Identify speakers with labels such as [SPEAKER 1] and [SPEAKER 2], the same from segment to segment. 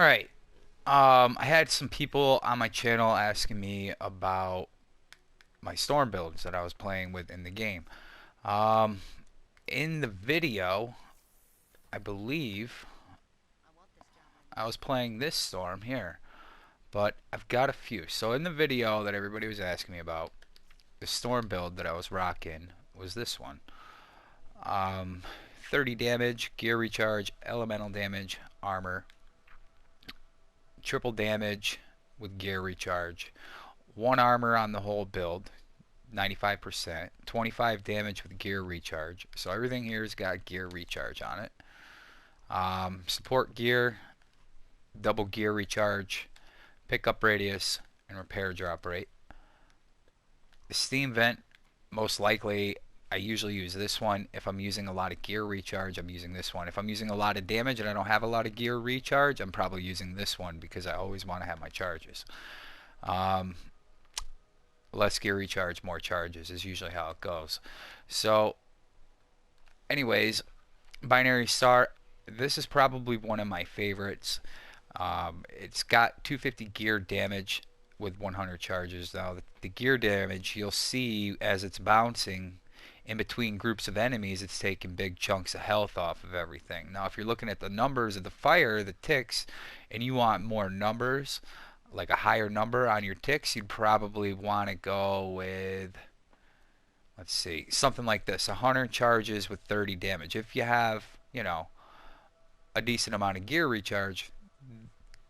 [SPEAKER 1] All right. I had some people on my channel asking me about my storm builds that I was playing with in the game. Um, in the video, I believe I was playing this storm here, but I've got a few. So in the video that everybody was asking me about, the storm build that I was rocking was this one. Um, 30 damage, gear recharge, elemental damage, armor, triple damage with gear recharge, one armor on the whole build, 95%, 25 damage with gear recharge. So everything here has got gear recharge on it. Support gear, double gear recharge, pickup radius, and repair drop rate. The steam vent, most likely I usually use this one. If I'm using a lot of gear recharge, I'm using this one. If I'm using a lot of damage and I don't have a lot of gear recharge, I'm probably using this one because I always want to have my charges. Um, Less gear recharge, more charges is usually how it goes. So anyways, binary star, this is probably one of my favorites. It's got 250 gear damage with 100 charges. Now the gear damage, you'll see as it's bouncing in between groups of enemies, it's taking big chunks of health off of everything. Now if you're looking at the numbers of the fire, the ticks, and you want more numbers, like a higher number on your ticks, you'd probably want to go with, let's see, something like this: 100 charges with 30 damage. If you have, a decent amount of gear recharge,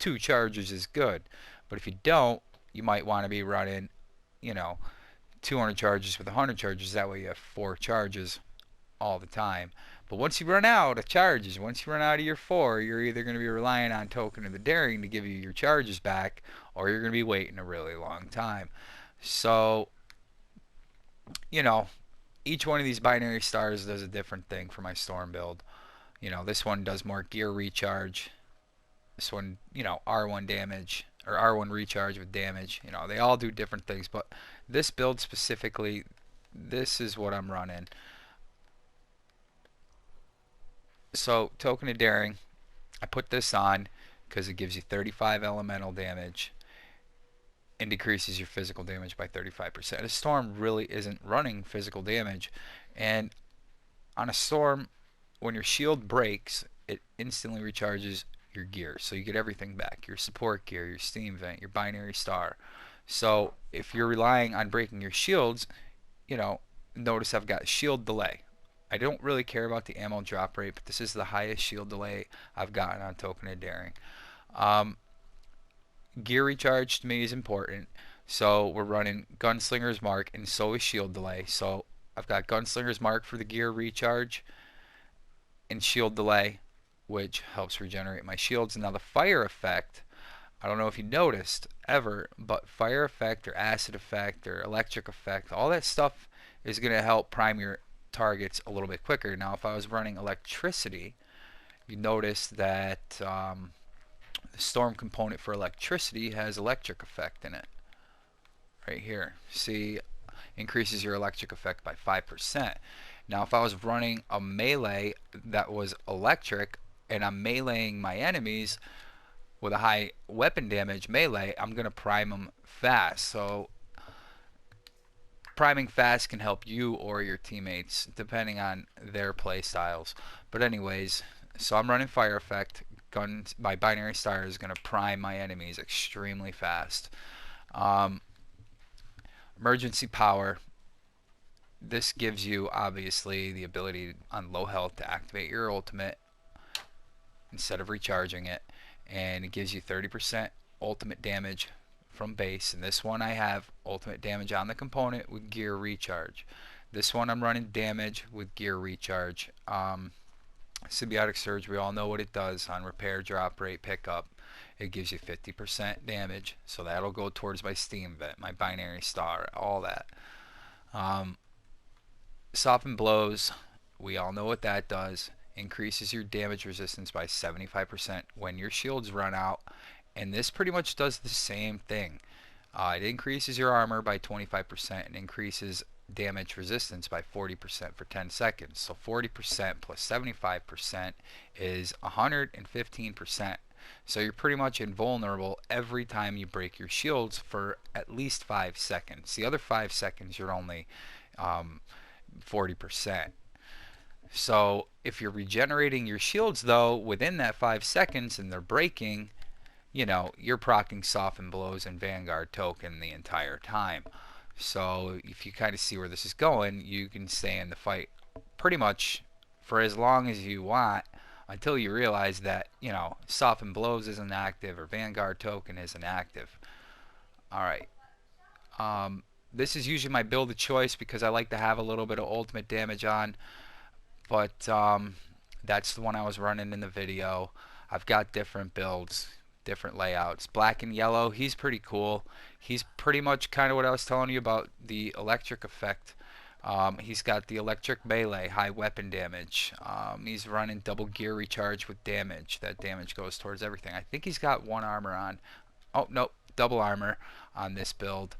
[SPEAKER 1] 2 charges is good. But if you don't, you might want to be running, you know, 200 charges with 100 charges. That way you have 4 charges all the time. But once you run out of charges, once you run out of your 4, you're either going to be relying on Token of the Daring to give you your charges back, or you're going to be waiting a really long time. So, you know, each one of these binary stars does a different thing for my storm build. This one does more gear recharge. This one, R1 damage or R1 recharge with damage. They all do different things, but this build specifically, this is what I'm running. So, Token of Daring, I put this on because it gives you 35 elemental damage and decreases your physical damage by 35%. A storm really isn't running physical damage, and on a storm, when your shield breaks, it instantly recharges your gear, so you get everything back: your support gear, your steam vent, your binary star. So if you're relying on breaking your shields, notice I've got shield delay. I don't really care about the ammo drop rate, but this is the highest shield delay I've gotten on Token of Daring. Gear recharge to me is important, so we're running Gunslinger's Mark, and so is shield delay. So I've got Gunslinger's Mark for the gear recharge and shield delay, which helps regenerate my shields. Now the fire effect, I don't know if you noticed ever, but fire effect or acid effect or electric effect, all that stuff is going to help prime your targets a little bit quicker. Now if I was running electricity, you notice that the storm component for electricity has electric effect in it. Right here. See, increases your electric effect by 5%. Now if I was running a melee that was electric and I'm meleeing my enemies with a high weapon damage melee, I'm going to prime them fast. So priming fast can help you or your teammates depending on their play styles. But anyways, so I'm running fire effect. My binary star is going to prime my enemies extremely fast. Emergency power. This gives you obviously the ability on low health to activate your ultimate instead of recharging it, and it gives you 30% ultimate damage from base. And this one I have ultimate damage on the component with gear recharge. This one I'm running damage with gear recharge. Symbiotic Surge, we all know what it does on repair, drop rate, pickup. It gives you 50% damage, so that'll go towards my steam vent, my binary star, all that. Soften blows, we all know what that does. Increases your damage resistance by 75% when your shields run out, and this pretty much does the same thing. It increases your armor by 25% and increases damage resistance by 40% for 10 seconds. So 40% plus 75% is 115% So you're pretty much invulnerable every time you break your shields for at least 5 seconds. The other 5 seconds you're only 40%. So if you're regenerating your shields though within that 5 seconds and they're breaking, you know, you're proccing soften blows and Vanguard token the entire time. So if you kind of see where this is going, you can stay in the fight pretty much for as long as you want until you realize that, you know, soften blows isn't active or Vanguard token isn't active. Alright. This is usually my build of choice because I like to have a little bit of ultimate damage on. But that's the one I was running in the video. I've got different builds, different layouts. Black and yellow, he's pretty cool. He's pretty much kind of what I was telling you about the electric effect. He's got the electric melee, high weapon damage. He's running double gear recharge with damage. That damage goes towards everything. I think he's got 1 armor on. Oh, no, double armor on this build.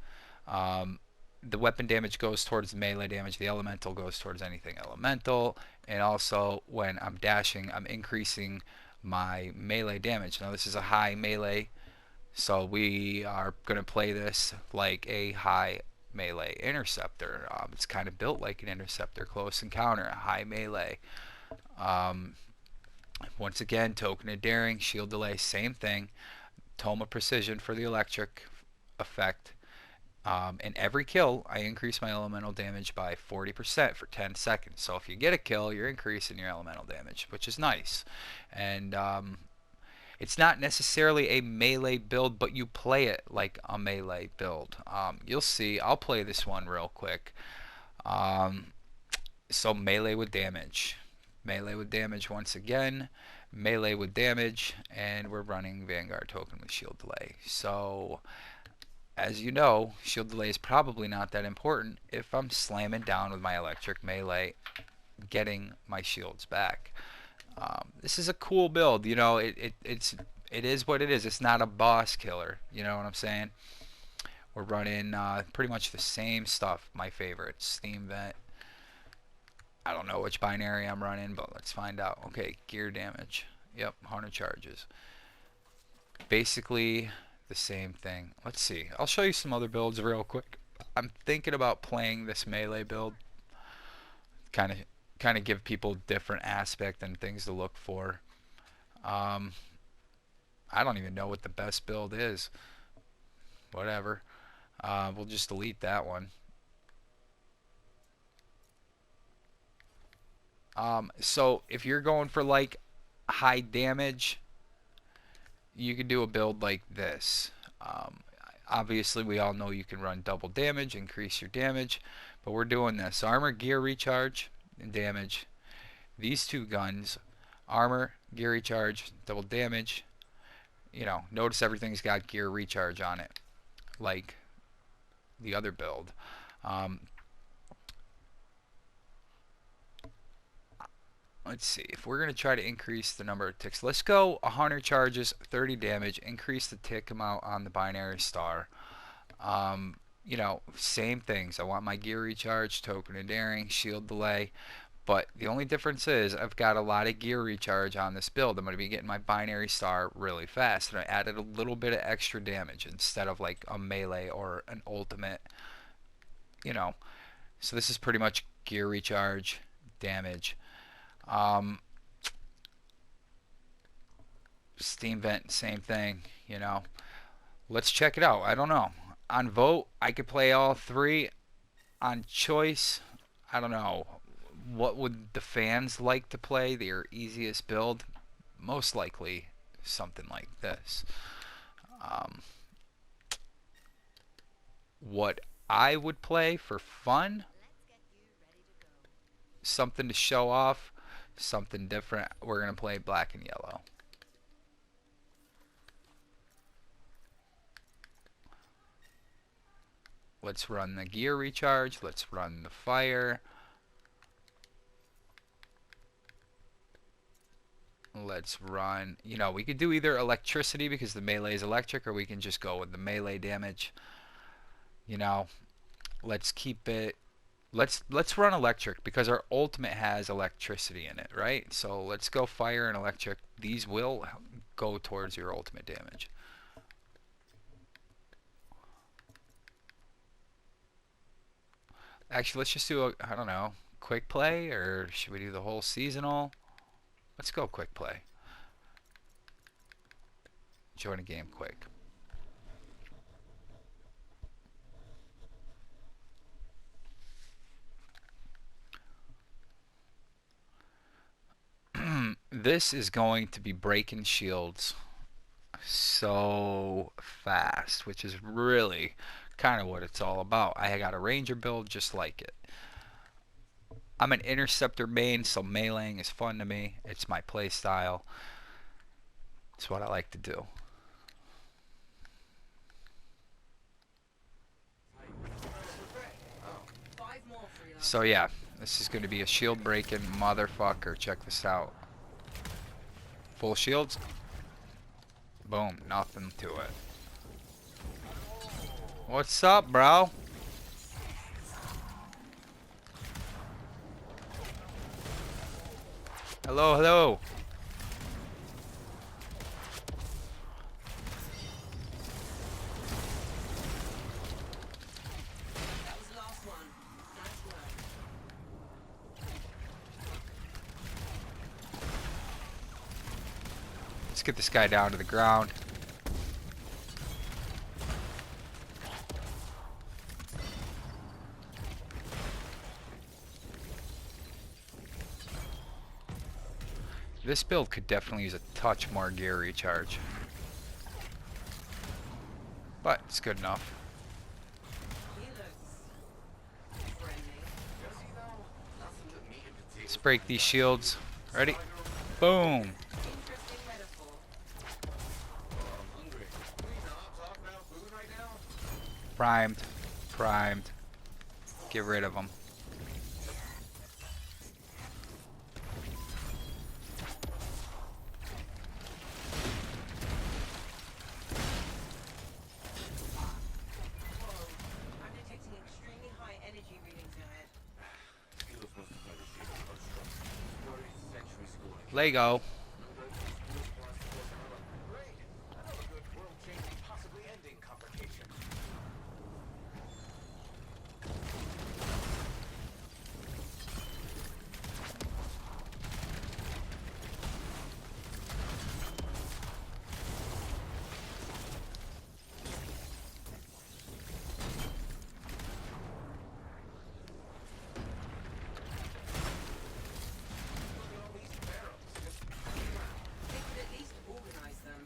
[SPEAKER 1] The weapon damage goes towards melee damage. The elemental goes towards anything elemental. And also, when I'm dashing, I'm increasing my melee damage. Now, this is a high melee, so we are going to play this like a high melee interceptor. It's kind of built like an interceptor. Close encounter, a high melee. Once again, token of daring, shield delay, same thing. Tome of precision for the electric effect. In every kill, I increase my elemental damage by 40% for 10 seconds. So if you get a kill, you're increasing your elemental damage, which is nice. And it's not necessarily a melee build, but you play it like a melee build. You'll see. I'll play this one real quick. So melee with damage. Melee with damage once again. Melee with damage. And we're running Vanguard token with shield delay. So as you know, shield delay is probably not that important if I'm slamming down with my electric melee, getting my shields back. This is a cool build. You know, it is what it is. It's not a boss killer. You know what I'm saying? We're running pretty much the same stuff. My favorites, steam vent. I don't know which binary I'm running, but let's find out. Okay, gear damage. Yep, 100 charges. Basically the same thing. Let's see. I'll show you some other builds real quick. I'm thinking about playing this melee build. Kind of give people different aspect and things to look for. I don't even know what the best build is. Whatever. We'll just delete that one. So if you're going for like high damage, you could do a build like this. Obviously we all know you can run double damage, increase your damage, but we're doing this. Armor, gear recharge, and damage. These two guns, armor, gear recharge, double damage. You know, notice everything's got gear recharge on it, like the other build. Let's see, if we're going to try to increase the number of ticks, let's go 100 charges, 30 damage, increase the tick amount on the binary star. You know, same things. I want my gear recharge, token of daring, shield delay, but the only difference is I've got a lot of gear recharge on this build. I'm going to be getting my binary star really fast, and I added a little bit of extra damage instead of like a melee or an ultimate, you know. So this is pretty much gear recharge, damage. Steam vent, same thing, you know. Let's check it out. I don't know. On vote, I could play all three. On choice, I don't know. What would the fans like to play? Their easiest build? Most likely something like this. What I would play for fun? Something to show off. Something different. We're going to play black and yellow. Let's run the gear recharge. Let's run the fire. Let's run, you know, we could do either electricity because the melee is electric, or we can just go with the melee damage. You know, let's keep it. Let's run electric because our ultimate has electricity in it, right? So let's go fire and electric. These will go towards your ultimate damage. Actually, let's just do a, I don't know, quick play, or should we do the whole seasonal? Let's go quick play. Join a game quick. This is going to be breaking shields so fast, which is really kind of what it's all about. I got a ranger build just like it. I'm an interceptor main, so meleeing is fun to me. It's my play style. It's what I like to do. So yeah, this is going to be a shield breaking motherfucker. Check this out. Full shields. Boom, nothing to it. What's up, bro? Hello, hello.
[SPEAKER 2] That was the last one. Nice work.
[SPEAKER 1] Let's get this guy down to the ground. This build could definitely use a touch more gear recharge. But it's good enough.
[SPEAKER 2] He looks friendly.
[SPEAKER 1] Let's break these shields. Ready? Boom.
[SPEAKER 2] Interesting metaphor.
[SPEAKER 1] Primed. Primed. Get rid of them.
[SPEAKER 2] I'm detecting extremely high energy readings ahead.
[SPEAKER 1] Lego.
[SPEAKER 2] They could at least organize them.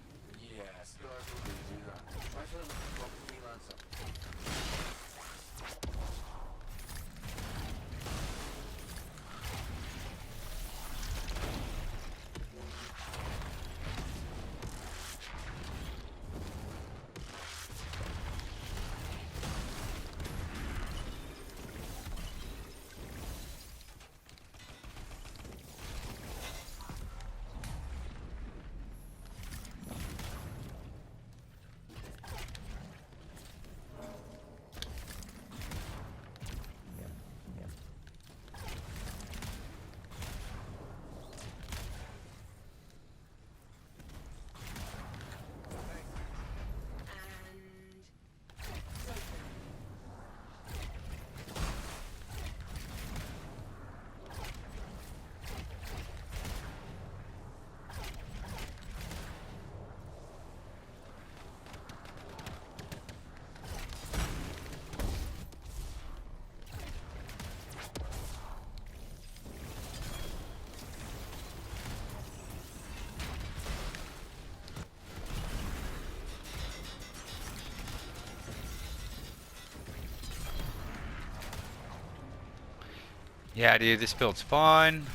[SPEAKER 1] Yeah, dude, this build's fun.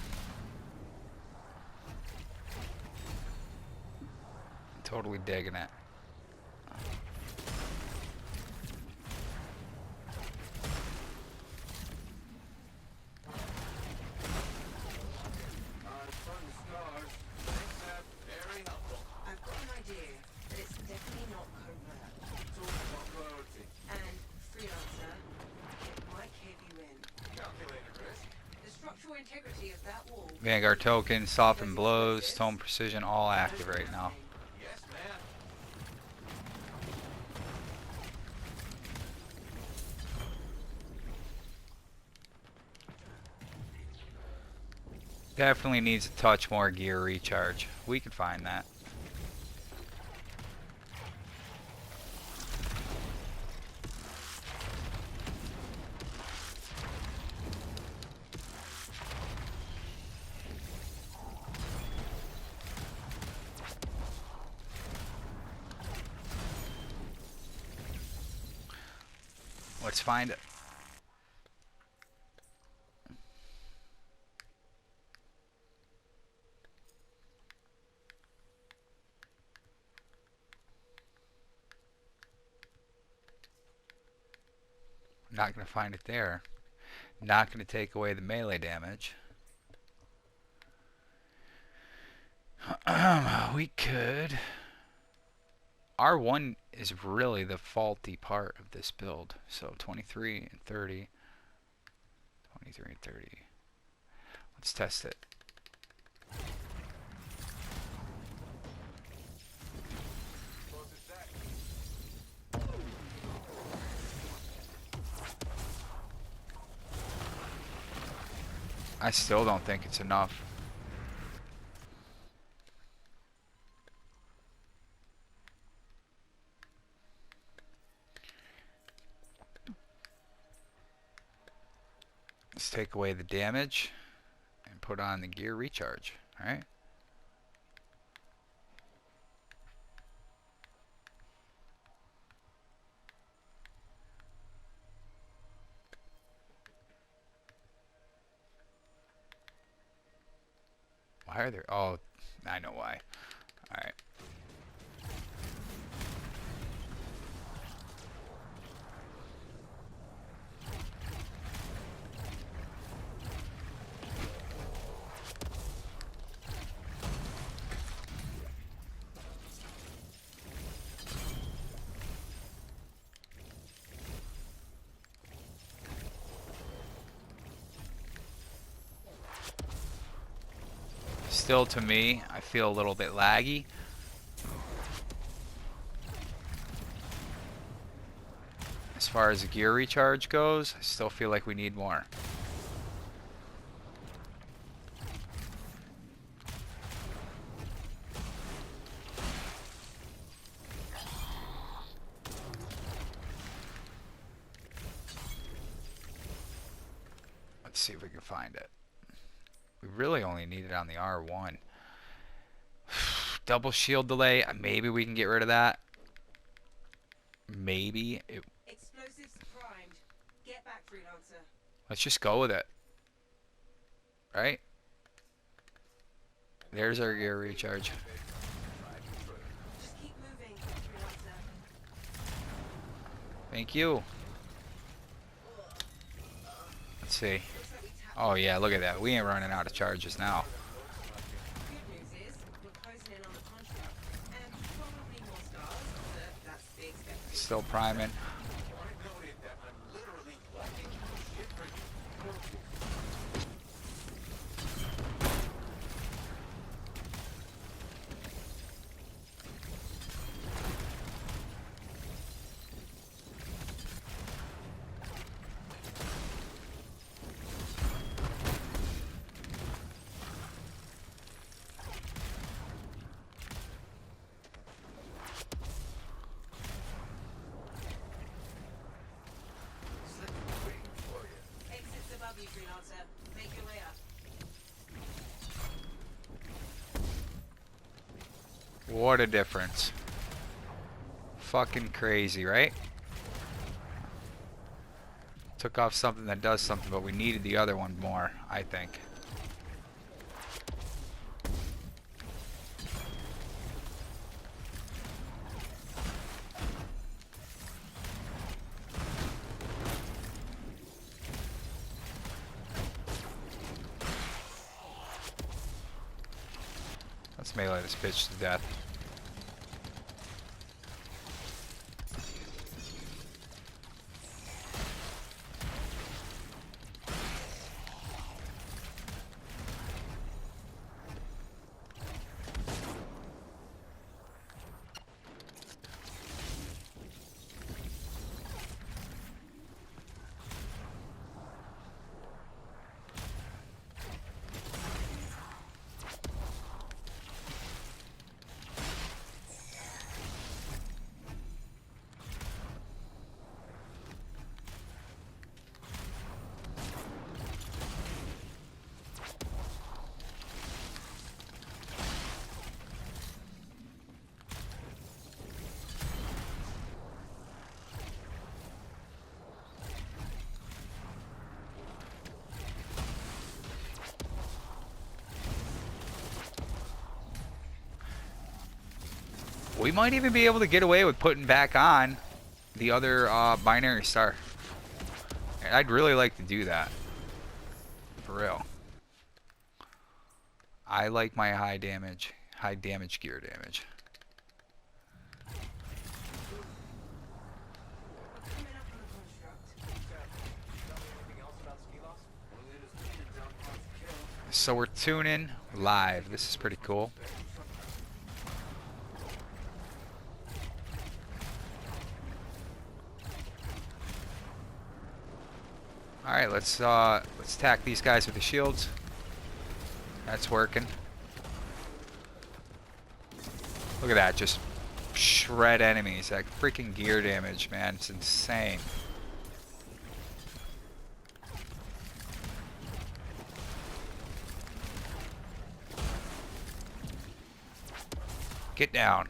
[SPEAKER 1] Totally digging it.
[SPEAKER 2] I've got an idea, but it's definitely not covert. And freelancer, it might cave you in. The structural integrity of that wall.
[SPEAKER 1] Vanguard token, soften blows, tone precision, all active right now. Definitely needs a touch more gear recharge. We can find that. Let's find it. Not going to find it there. Not going to take away the melee damage. We could. R1 is really the faulty part of this build. So 23 and 30. 23 and 30. Let's test it. I still don't think it's enough. Let's take away the damage and put on the gear recharge. Alright. Why are there... Oh, I know why. Alright. Still, to me, I feel a little bit laggy. As far as the gear recharge goes, I still feel like we need more. Let's see if we can find it. We really only need it on the R1. Double shield delay. Maybe we can get rid of that. Maybe.
[SPEAKER 2] Explosives primed. Get back, freelancer.
[SPEAKER 1] Let's just go with it. Right? There's our gear recharge.
[SPEAKER 2] Just keep moving, freelancer.
[SPEAKER 1] Thank you. Let's see.
[SPEAKER 2] Looks like we tapped.
[SPEAKER 1] Oh yeah, look at that. We ain't running out of charges now.
[SPEAKER 2] Good news is we're closing in on the contract, and probably more stars. But that's the expected.
[SPEAKER 1] Still priming.
[SPEAKER 2] Exits above you, freelancer. Make your way up.
[SPEAKER 1] What a difference. Fucking crazy, right? Took off something that does something, but we needed the other one more, I think. Let's melee this bitch to death. We might even be able to get away with putting back on the other binary star. And I'd really like to do that. For real. I like my high damage gear damage. So we're tuning live. This is pretty cool. All right, let's attack these guys with the shields. That's working. Look at that, just shred enemies. That freaking gear damage, man, it's insane. Get down.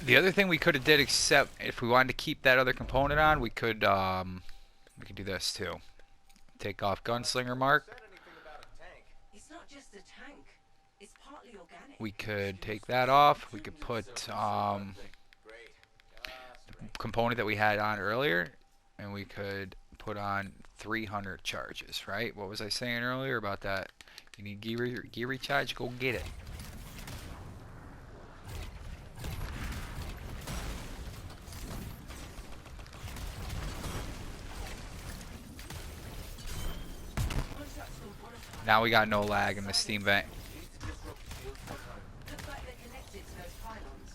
[SPEAKER 1] The other thing we could have did, except if we wanted to keep that other component on, we could do this too. Take off Gunslinger Mark.
[SPEAKER 2] It's not just a tank. It's partly organic.
[SPEAKER 1] We could take that off. We could put the component that we had on earlier, and we could put on 300 charges, right? What was I saying earlier about that? You need gear recharge? Go get it. Now we got no lag in the steam vent.
[SPEAKER 2] Looks like they're connected to those pylons.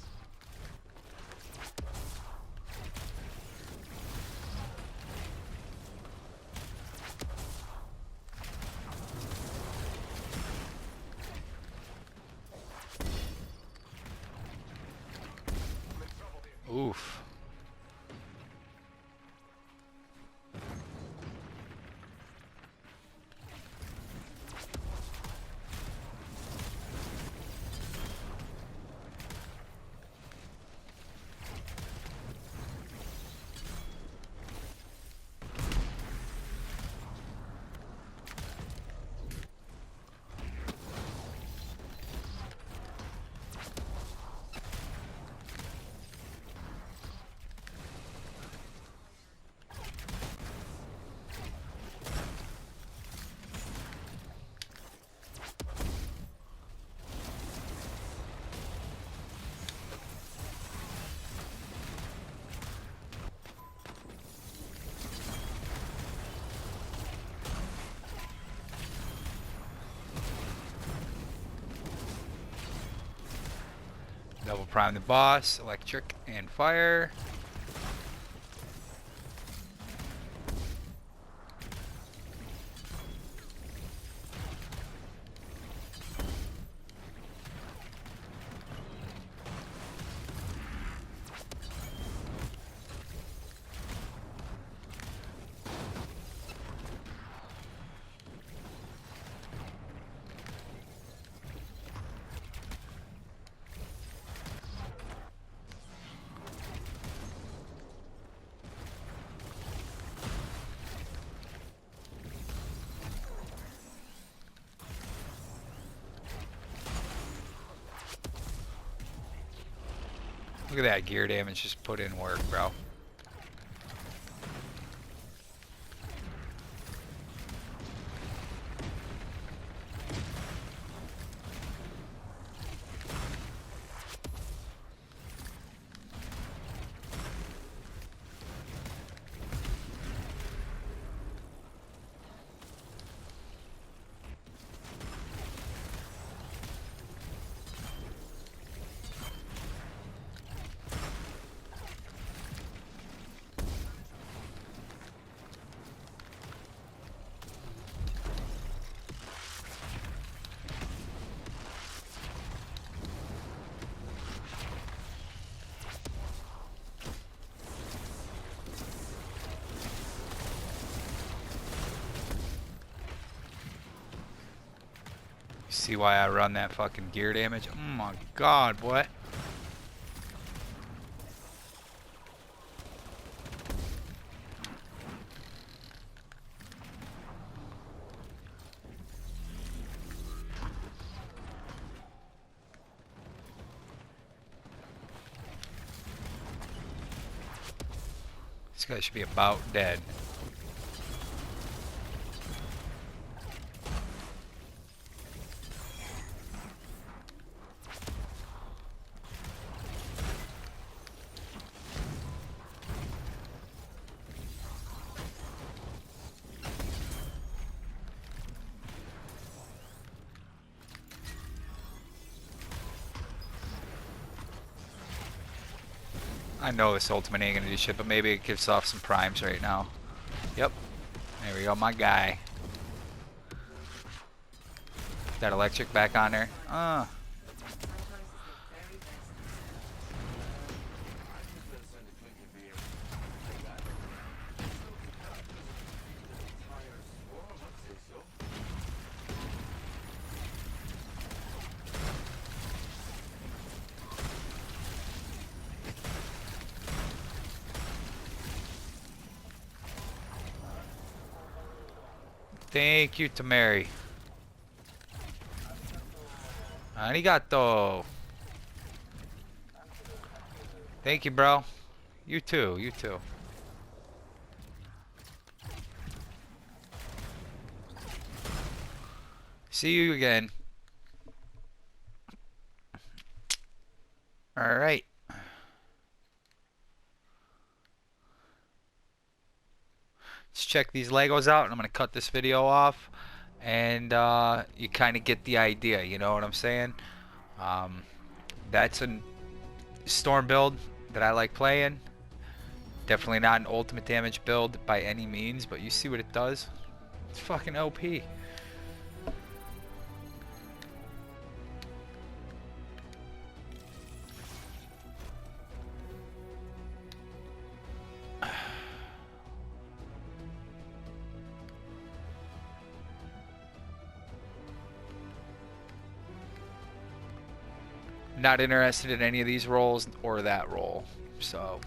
[SPEAKER 1] Oof. Double prime the boss, electric and fire. Look at that gear damage just put in work, bro. See why I run that fucking gear damage? Oh my god, what? This guy should be about dead. I know this ultimate ain't gonna do shit, but maybe it gives off some primes right now. Yep. There we go, my guy. That electric back on there. Thank you, Tamari. Arigato. Thank you, bro. You too, you too. See you again. Alright. Let's check these Legos out, and I'm going to cut this video off. And you kind of get the idea, you know what I'm saying? That's a storm build that I like playing. Definitely not an ultimate damage build by any means, but you see what it does. It's fucking OP. Not interested in any of these roles or that role, so